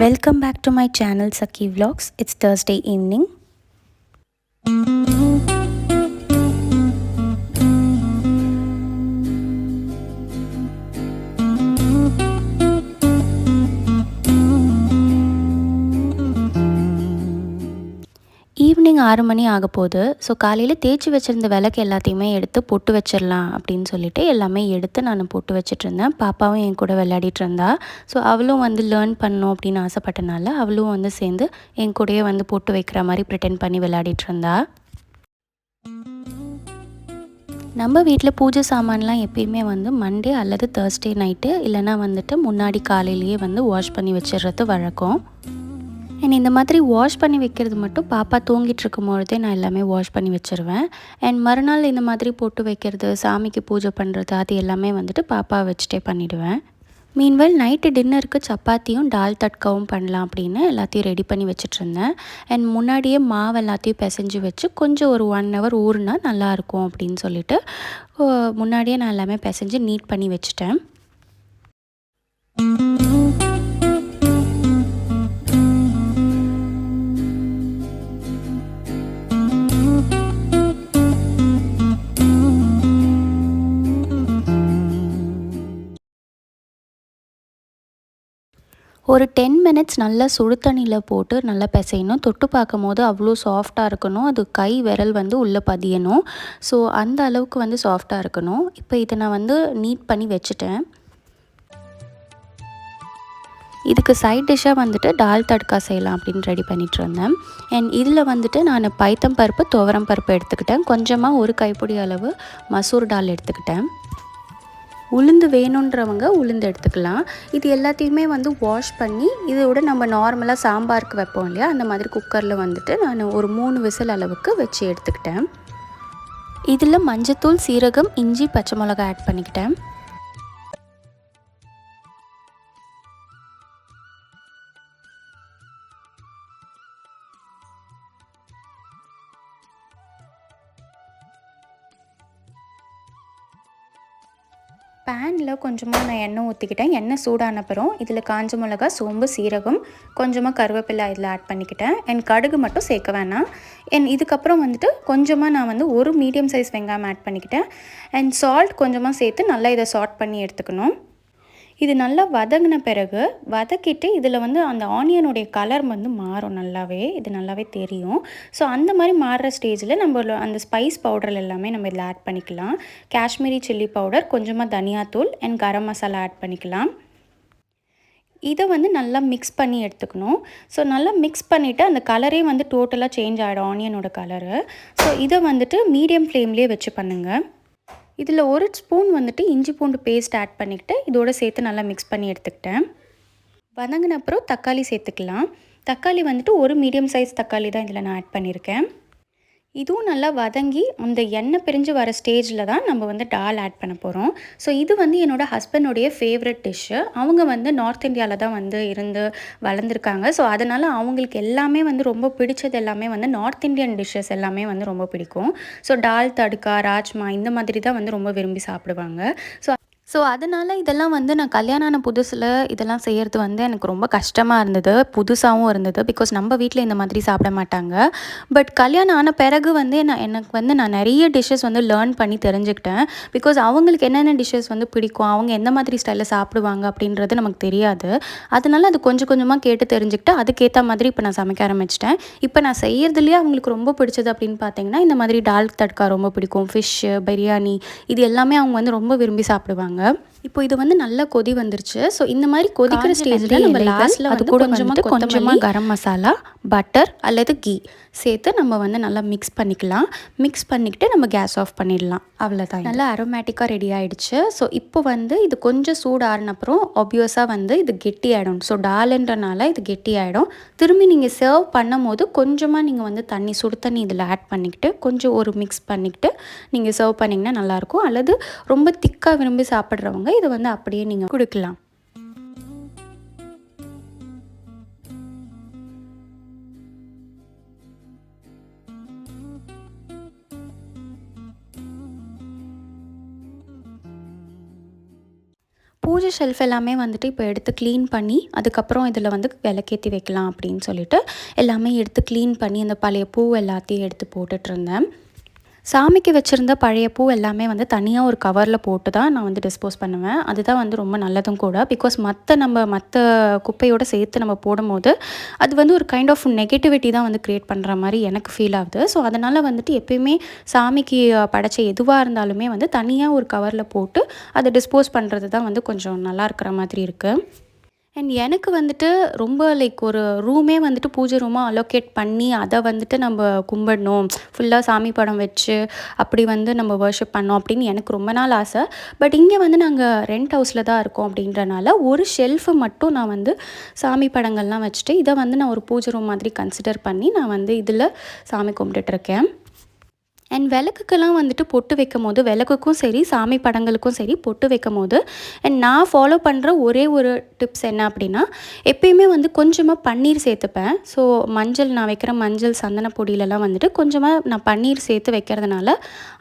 Welcome back to my channel Saki Vlogs. It's Thursday evening. Evening 6 மணி ஆக போகுது. So காலையில் தேய்ச்சி வச்சுருந்த விளக்கு எல்லாத்தையுமே எடுத்து பொட்டு வச்சிடலாம் அப்படின்னு சொல்லிட்டு எல்லாமே எடுத்து நான் பொட்டு வச்சிட்ருந்தேன். பாப்பாவும் என் கூட விளையாடிட்டு இருந்தா. ஸோ அவளும் வந்து லேர்ன் பண்ணணும் அப்படின்னு ஆசைப்பட்டனால அவளும் வந்து சேர்ந்து என் கூடயே வந்து பொட்டு வைக்கிற மாதிரி ப்ரிட்டெண்ட் பண்ணி விளையாடிட்டு இருந்தா. நம்ம வீட்டில் பூஜை சாமான்லாம் எப்பயுமே வந்து மண்டே அல்லது தேர்ஸ்டே நைட்டு இல்லைனா வந்துட்டு முன்னாடி காலையிலேயே வந்து வாஷ் பண்ணி வச்சிடுறது வழக்கம். இந்த மாதிரி வாஷ் பண்ணி வைக்கிறது மட்டும் பாப்பா தூங்கிட்டு இருக்கும்பொழுதே நான் எல்லாமே வாஷ் பண்ணி வச்சுருவேன். அண்ட் மறுநாள் இந்த மாதிரி போட்டு வைக்கிறது, சாமிக்கு பூஜை பண்ணுறது, அது எல்லாமே வந்துட்டு பாப்பா வச்சுட்டே பண்ணிவிடுவேன். மீன்வெல் நைட்டு டின்னருக்கு சப்பாத்தியும் டால் தட்காவும் பண்ணலாம் அப்படின்னு எல்லாத்தையும் ரெடி பண்ணி வச்சிட்ருந்தேன். அண்ட் முன்னாடியே மாவு எல்லாத்தையும் பிசைஞ்சு வச்சு கொஞ்சம் ஒரு 1 hour ஊறுனா நல்லாயிருக்கும் அப்படின்னு சொல்லிட்டு முன்னாடியே நான் எல்லாமே பிசைஞ்சு நீட் பண்ணி வச்சுட்டேன். ஒரு 10 மினிட்ஸ் நல்லா சுடு தண்ணியில் போட்டு நல்லா பிசையணும். தொட்டு பார்க்கும்போது அவ்வளோ சாஃப்டாக இருக்கணும். அது கை விரல் வந்து உள்ளே பதியணும். ஸோ அந்த அளவுக்கு வந்து சாஃப்டாக இருக்கணும். இப்போ இதை நான் வந்து நீட் பண்ணி வச்சுட்டேன். இதுக்கு சைட் டிஷ்ஷாக வந்துட்டு டால் தட்கா செய்யலாம் அப்படின்னு ரெடி பண்ணிகிட்டு இருந்தேன். அண்ட் இதில் வந்துட்டு நான் பைத்தம் பருப்பு, துவரம் பருப்பு எடுத்துக்கிட்டேன். கொஞ்சமாக ஒரு கைப்பிடி அளவு மசூர் டால் எடுத்துக்கிட்டேன். உளுந்து வேணுன்றவங்க உளுந்து எடுத்துக்கலாம். இது எல்லாத்தையுமே வந்து வாஷ் பண்ணி இதோட நம்ம நார்மலாக சாம்பாருக்கு வைப்போம் இல்லையா, அந்த மாதிரி குக்கரில் வந்துட்டு நான் ஒரு 3 விசில் அளவுக்கு வச்சு எடுத்துக்கிட்டேன். இதில் மஞ்சத்தூள், சீரகம், இஞ்சி, பச்சை மிளகாய் ஆட் பண்ணிக்கிட்டேன். பேனில் கொஞ்சமாக நான் எண்ணெய் ஊற்றிக்கிட்டேன். எண்ணெய் சூடான அப்புறம் இதில் காஞ்ச மிளகா, சோம்பு, சீரகம், கொஞ்சமாக கருவேப்பிலை இதில் ஆட் பண்ணிக்கிட்டேன். கடுகு மட்டும் சேர்க்க வேணாம். இதுக்கப்புறம் வந்துட்டு கொஞ்சமாக நான் வந்து ஒரு மீடியம் சைஸ் வெங்காயம் ஆட் பண்ணிக்கிட்டேன். சால்ட் கொஞ்சமாக சேர்த்து நல்லா இதை சாட் பண்ணி எடுத்துக்கணும். இது நல்லா வதங்கின பிறகு வதக்கிட்டு இதில் வந்து அந்த ஆனியனுடைய கலர் வந்து மாறும் நல்லாவே. இது நல்லாவே தெரியும். ஸோ அந்த மாதிரி மாறுற ஸ்டேஜில் நம்ம அந்த ஸ்பைஸ் பவுடர் எல்லாமே நம்ம இதில் ஆட் பண்ணிக்கலாம். காஷ்மீரி சில்லி பவுடர், கொஞ்சமாக தனியாத்தூள் அண்ட் கரம் மசாலா ஆட் பண்ணிக்கலாம். இதை வந்து நல்லா மிக்ஸ் பண்ணி எடுத்துக்கணும். ஸோ நல்லா மிக்ஸ் பண்ணிவிட்டு அந்த கலரே வந்து டோட்டலாக சேஞ்ச் ஆகிடும், ஆனியனோட கலரு. ஸோ இதை வந்துட்டு மீடியம் ஃப்ளேம்லேயே வச்சு பண்ணுங்கள். இதில் 1 ஸ்பூன் வந்துட்டு இஞ்சி பூண்டு பேஸ்ட் ஆட் பண்ணிக்கிட்டு இதோடு சேர்த்து நல்லா மிக்ஸ் பண்ணி எடுத்துக்கிட்டேன். வதங்கின அப்புறம் தக்காளி சேர்த்துக்கலாம். தக்காளி வந்துட்டு ஒரு மீடியம் சைஸ் தக்காளி தான் இதில் நான் ஆட் பண்ணியிருக்கேன். இதுவும் நல்லா வதங்கி அந்த எண்ணெய் பிரிஞ்சு வர ஸ்டேஜில் தான் நம்ம வந்து டால் ஆட் பண்ண போகிறோம். ஸோ இது வந்து என்னோடய ஹஸ்பண்டோடைய ஃபேவரட் டிஷ்ஷு. அவங்க வந்து நார்த் இந்தியாவில் தான் வந்து இருந்து வளர்ந்துருக்காங்க. ஸோ அதனால் அவங்களுக்கு எல்லாமே வந்து ரொம்ப பிடிச்சது எல்லாமே வந்து நார்த் இந்தியன் டிஷ்ஷஸ் எல்லாமே வந்து ரொம்ப பிடிக்கும். ஸோ டால் தடுக்கா, ராஜ்மா இந்த மாதிரி தான் வந்து ரொம்ப விரும்பி சாப்பிடுவாங்க. ஸோ அதனால் இதெல்லாம் வந்து நான் கல்யாணம் ஆன புதுசில் இதெல்லாம் செய்கிறது வந்து எனக்கு ரொம்ப கஷ்டமாக இருந்தது, புதுசாகவும் இருந்தது. பிகாஸ் நம்ம வீட்டில் இந்த மாதிரி சாப்பிட மாட்டாங்க. பட் கல்யாணம் ஆன பிறகு வந்து எனக்கு வந்து நான் நிறைய டிஷ்ஷஸ் வந்து லேர்ன் பண்ணி தெரிஞ்சுக்கிட்டேன். பிகாஸ் அவங்களுக்கு என்னென்ன டிஷ்ஷஸ் வந்து பிடிக்கும், அவங்க எந்த மாதிரி ஸ்டைலில் சாப்பிடுவாங்க அப்படின்றது நமக்கு தெரியாது. அதனால அது கொஞ்சம் கொஞ்சமாக கேட்டு தெரிஞ்சுக்கிட்டு அதுக்கேற்ற மாதிரி இப்போ நான் சமைக்க ஆரம்பிச்சிட்டேன். இப்போ நான் செய்கிறதுலேயே அவங்களுக்கு ரொம்ப பிடிச்சது அப்படின்னு பார்த்தீங்கன்னா இந்த மாதிரி டால் தட்கா ரொம்ப பிடிக்கும், ஃபிஷ்ஷு, பிரியாணி, இது எல்லாமே அவங்க வந்து ரொம்ப விரும்பி சாப்பிடுவாங்க. இப்போ இது வந்து நல்லா கொதி வந்துருச்சு. ஸோ இந்த மாதிரி கொதிக்கிற ஸ்டேஜில் நம்ம லாஸ்ட்டில் அது கூட கொஞ்சமாக கரம் மசாலா, பட்டர் அல்லது கீ சேர்த்து நம்ம வந்து நல்லா மிக்ஸ் பண்ணிக்கலாம். மிக்ஸ் பண்ணிக்கிட்டு நம்ம கேஸ் ஆஃப் பண்ணிடலாம். அவ்வளோதான், நல்லா அரோமேட்டிக்காக ரெடி ஆகிடுச்சு. ஸோ இப்போ வந்து இது கொஞ்சம் சூடாறின அப்புறம் ஆப்வியஸாக வந்து இது கெட்டி ஆகிடும். ஸோ டால்ன்றனால இது கெட்டி ஆகிடும். திரும்பி நீங்கள் சர்வ் பண்ணும் போது கொஞ்சமாக நீங்கள் வந்து சுடு தண்ணி இதில் ஆட் பண்ணிக்கிட்டு கொஞ்சம் ஒரு மிக்ஸ் பண்ணிக்கிட்டு நீங்கள் சர்வ் பண்ணிங்கன்னா நல்லாயிருக்கும். அல்லது ரொம்ப திக்காக விரும்பி சாப்பிட்றவங்க இதை வந்து அப்படியே நீங்கள் கொடுக்கலாம். பூஜை ஷெல்ஃப் எல்லாமே வந்துட்டு இப்போ எடுத்து க்ளீன் பண்ணி அதுக்கப்புறம் இதில் வந்து விளக்கேற்றி வைக்கலாம் அப்படின்னு சொல்லிட்டு எல்லாமே எடுத்து க்ளீன் பண்ணி அந்த பழைய பூ எல்லாத்தையும் எடுத்து போட்டுட்ருந்தேன். சாமிக்கு வச்சுருந்த பழைய பூ எல்லாமே வந்து தனியாக ஒரு கவரில் போட்டு தான் நான் வந்து டிஸ்போஸ் பண்ணுவேன். அதுதான் வந்து ரொம்ப நல்லதும் கூட. பிகாஸ் மற்ற குப்பையோடு சேர்த்து நம்ம போடும்போது அது வந்து ஒரு கைண்ட் ஆஃப் நெகட்டிவிட்டி தான் வந்து க்ரியேட் பண்ணுற மாதிரி எனக்கு ஃபீல் ஆகுது. ஸோ அதனால் வந்துட்டு எப்பயுமே சாமிக்கு படைச்ச எதுவாக இருந்தாலுமே வந்து தனியாக ஒரு கவரில் போட்டு அதை டிஸ்போஸ் பண்ணுறது தான் வந்து கொஞ்சம் நல்லா இருக்கிற மாதிரி இருக்குது. அண்ட் எனக்கு வந்துட்டு ரொம்ப ஒரு ரூமே வந்துட்டு பூஜை ரூமாக அலோகேட் பண்ணி அதை வந்துட்டு நம்ம கும்பிடணும், ஃபுல்லாக சாமி படம் வச்சு அப்படி வந்து நம்ம வர்ஷிப் பண்ணோம் அப்படின்னு எனக்கு ரொம்ப நாள் ஆசை. பட் இங்கே வந்து நாங்கள் ரெண்ட் ஹவுஸில் தான் இருக்கோம் அப்படின்றனால ஒரு ஷெல்ஃபு மட்டும் நான் வந்து சாமி படங்கள்லாம் வச்சுட்டு இதை வந்து நான் ஒரு பூஜை ரூம் மாதிரி கன்சிடர் பண்ணி நான் வந்து இதில் சாமி கும்பிட்டுட்ருக்கேன். அண்ட் விளக்குக்கெல்லாம் வந்துட்டு பொட்டு வைக்கும்போது விளக்குக்கும் சரி சாமி படங்களுக்கும் சரி பொட்டு வைக்கும்போது அண்ட் நான் ஃபாலோ பண்ணுற ஒரே ஒரு டிப்ஸ் என்ன அப்படின்னா, எப்பயுமே வந்து கொஞ்சமாக பன்னீர் சேர்த்துப்பேன். ஸோ நான் வைக்கிற மஞ்சள் சந்தன பொடியிலலாம் வந்துட்டு கொஞ்சமாக நான் பன்னீர் சேர்த்து வைக்கிறதுனால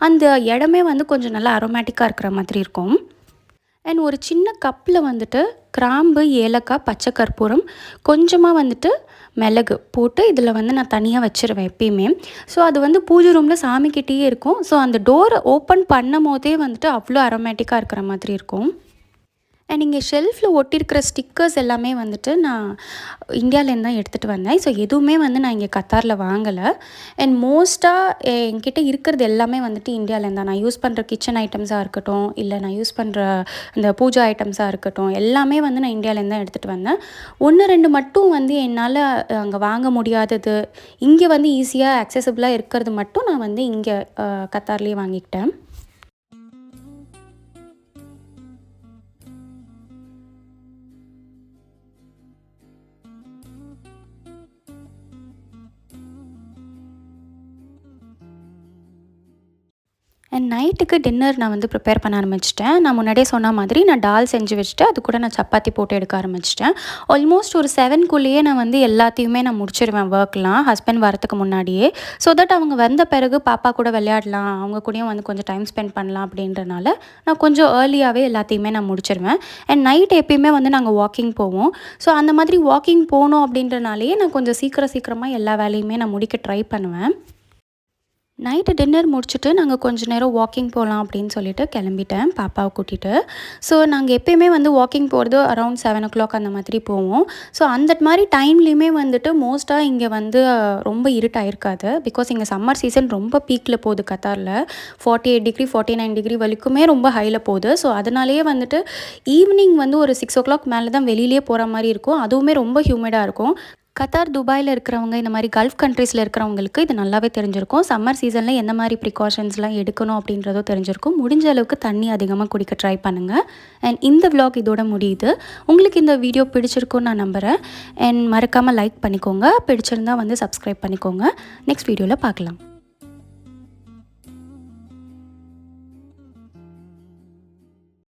அந்த இடமே வந்து கொஞ்சம் நல்லா அரோமேட்டிக்காக இருக்கிற மாதிரி இருக்கும். அண்ட் ஒரு சின்ன கப்பில் வந்துட்டு கிராம்பு, ஏலக்காய், பச்சை கற்பூரம், கொஞ்சமாக வந்துட்டு மிளகு போட்டு இதில் வந்து நான் தனியாக வச்சுருவேன் எப்பயுமே. ஸோ அது வந்து பூஜை ரூமில் சாமிக்கிட்டேயே இருக்கும். ஸோ அந்த டோரை ஓப்பன் பண்ணும் போதே வந்துட்டு அவ்வளோ அரோமேட்டிக்காக இருக்கிற மாதிரி இருக்கும். அண்ட் இங்கே ஷெல்ஃபில் ஒட்டியிருக்கிற ஸ்டிக்கர்ஸ் எல்லாமே வந்துட்டு நான் இந்தியாவிலேருந்து தான் எடுத்துகிட்டு வந்தேன். ஸோ எதுவுமே வந்து நான் இங்கே கத்தாரில் வாங்கலை. அண்ட் மோஸ்ட்டாக என்கிட்ட இருக்கிறது எல்லாமே வந்துட்டு இந்தியாவிலேருந்து தான். நான் யூஸ் பண்ணுற கிச்சன் ஐட்டம்ஸாக இருக்கட்டும், இல்லை நான் யூஸ் பண்ணுற இந்த பூஜா ஐட்டம்ஸாக இருக்கட்டும், எல்லாமே வந்து நான் இந்தியாவிலேருந்து தான் எடுத்துகிட்டு வந்தேன். 1, 2 மட்டும் வந்து என்னால் அங்கே வாங்க முடியாதது, இங்கே வந்து ஈஸியாக அக்சசபிளாக இருக்கிறது மட்டும் நான் வந்து இங்கே கத்தார்லேயே வாங்கிக்கிட்டேன். அண்ட் நைட்டுக்கு டின்னர் நான் வந்து ப்ரிப்பேர் பண்ண ஆரம்பிச்சிட்டேன். நான் முன்னாடியே சொன்ன மாதிரி நான் டால் செஞ்சு வச்சுட்டு அது கூட நான் சப்பாத்தி போட்டு எடுக்க ஆரம்பிச்சிட்டேன். ஆல்மோஸ்ட் ஒரு 7க்குள்ளேயே நான் வந்து எல்லாத்தையுமே நான் முடிச்சிடுவேன் ஒர்க்லாம், ஹஸ்பண்ட் வரத்துக்கு முன்னாடியே. ஸோ தட் அவங்க வந்த பிறகு பாப்பா கூட விளையாடலாம், அவங்க கூடயும் வந்து கொஞ்சம் டைம் ஸ்பெண்ட் பண்ணலாம் அப்படின்றனால நான் கொஞ்சம் ஏர்லியாகவே எல்லாத்தையுமே நான் முடிச்சிடுவேன். அண்ட் நைட் எப்பயுமே வந்து நாங்கள் வாக்கிங் போவோம். ஸோ அந்த மாதிரி வாக்கிங் போகணும் அப்படின்றனாலேயே நான் கொஞ்சம் சீக்கிரமாக எல்லா வேலையுமே நான் முடிக்க ட்ரை பண்ணுவேன். நைட்டு டின்னர் முடிச்சுட்டு நாங்கள் கொஞ்சம் நேரம் வாக்கிங் போகலாம் அப்படின்னு சொல்லிட்டு கிளம்பிட்டேன் பாப்பாவை கூட்டிகிட்டு. ஸோ நாங்கள் எப்பயுமே வந்து வாக்கிங் போகிறது அரௌண்ட் 7 அந்த மாதிரி போவோம். ஸோ அந்த மாதிரி டைம்லேயுமே வந்துட்டு மோஸ்ட்டாக இங்கே வந்து ரொம்ப இருட்டாயிருக்காது. பிகாஸ் இங்கே சம்மர் சீசன் ரொம்ப பீக்கில் போகுது கத்தாரில். 48 டிகிரி 49 டிகிரி வரைக்குமே ரொம்ப ஹையில் போகுது. ஸோ அதனாலேயே வந்துட்டு ஈவினிங் வந்து ஒரு 6 மேலே தான் வெளியிலே போகிற மாதிரி இருக்கும். அதுவுமே ரொம்ப ஹியூமிடாக இருக்கும். கத்தார், துபாயில் இருக்கிறவங்க, இந்த மாதிரி கல்ஃப் கண்ட்ரீஸில் இருக்கிறவங்களுக்கு இது நல்லாவே தெரிஞ்சிருக்கும். சம்மர் சீசனில் எந்த மாதிரி ப்ரிகாஷன்ஸ்லாம் எடுக்கணும் அப்படின்றதும் தெரிஞ்சிருக்கும். முடிஞ்ச அளவுக்கு தண்ணி அதிகமாக குடிக்க ட்ரை பண்ணுங்கள். அண்ட் இந்த விலாக் இதோட முடியுது. உங்களுக்கு இந்த வீடியோ பிடிச்சிருக்குன்னு நான் நம்புகிறேன். அண்ட் மறக்காமல் லைக் பண்ணிக்கோங்க. பிடிச்சிருந்தால் வந்து சப்ஸ்கிரைப் பண்ணிக்கோங்க. நெக்ஸ்ட் வீடியோவில் பார்க்கலாம்.